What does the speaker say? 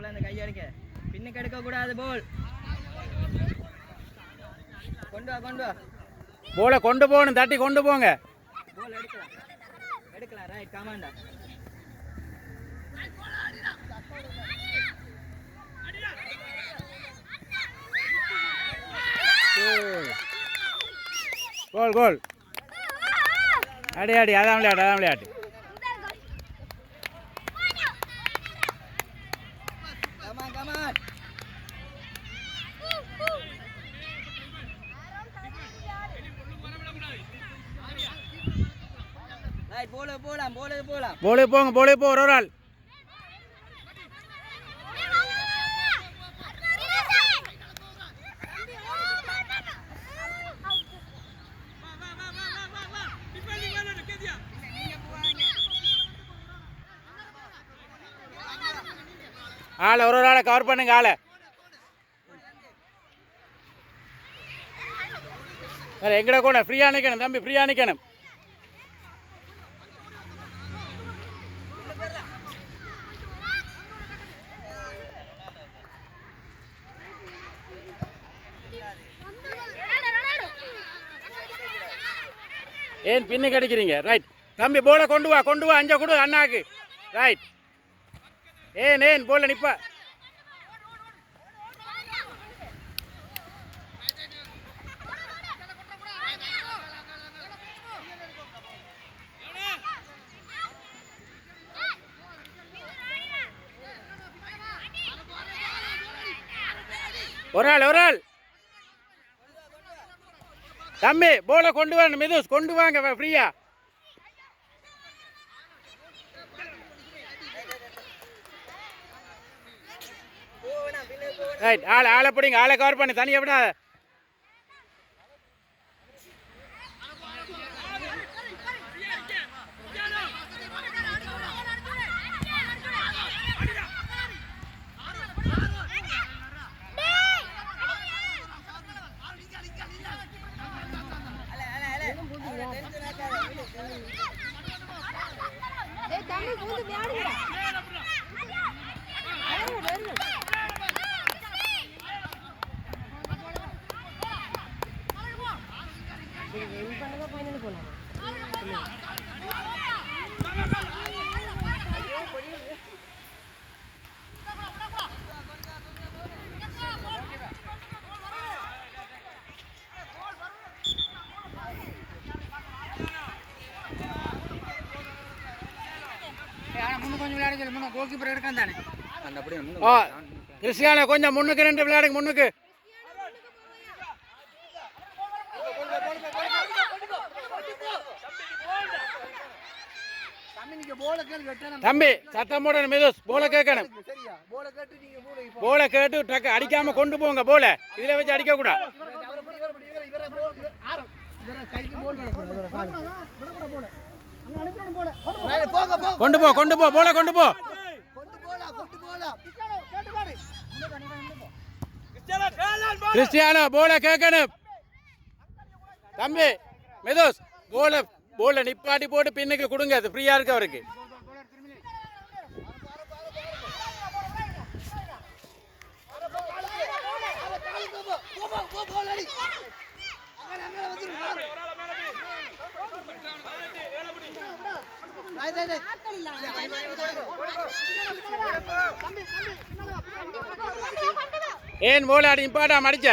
மாப்பிள்ள அந்த கை அடிக்க பின்னுக்கு எடுக்க கூடாது போல் கொண்டு வா போல கொண்டு போகணும் தட்டி கொண்டு போங்க போல் எடுக்கலாம் ரைட் கமாண்டா கோல் கோல் அடி அதான் விளையாட்டு போலே போங்க ஒரு ஆள் ஒரு ஆளை கவர் பண்ணுங்க ஆளை எங்கட கூட ஃப்ரீயா நிக்கணும் தம்பி ஃப்ரீயா நிக்கணும் ஏன் பின்னுக்கு அடிக்கிறீங்க ரைட் தம்பி போல கொண்டு வா அஞ்ச கொடு அண்ணாக்கு ரைட் ஏன் போல நிப்ப ஒரு ஆள் தம்பி போல கொண்டு வாங்க மெதுஸ் கொண்டு வாங்க ஃப்ரீயா ரைட் ஆளை பிடிங்க ஆளை கவர் பண்ணி தனியாக விடாத கிறிஸ்டியானோ கொஞ்சம் முன்னுக்கு 2 விளையாடுங்க முன்னுக்கு தம்பி சத்தம் போட மெதுஸ் போல கேட்கணும் போல கேட்டு டக்கு அடிக்காம கொண்டு போங்க போல இதுல வச்சு அடிக்க கூடாது கொண்டு போ போல கொண்டு போ கிறிஸ்டியானோ போல கேட்கணும் தம்பி மெதுஸ் போல நிப்பாட்டி போட்டு பின்னுக்கு கொடுங்க அது ஃப்ரீயா இருக்கு அவருக்கு ஏன் போல அடி இம்பாட்டா மடிச்ச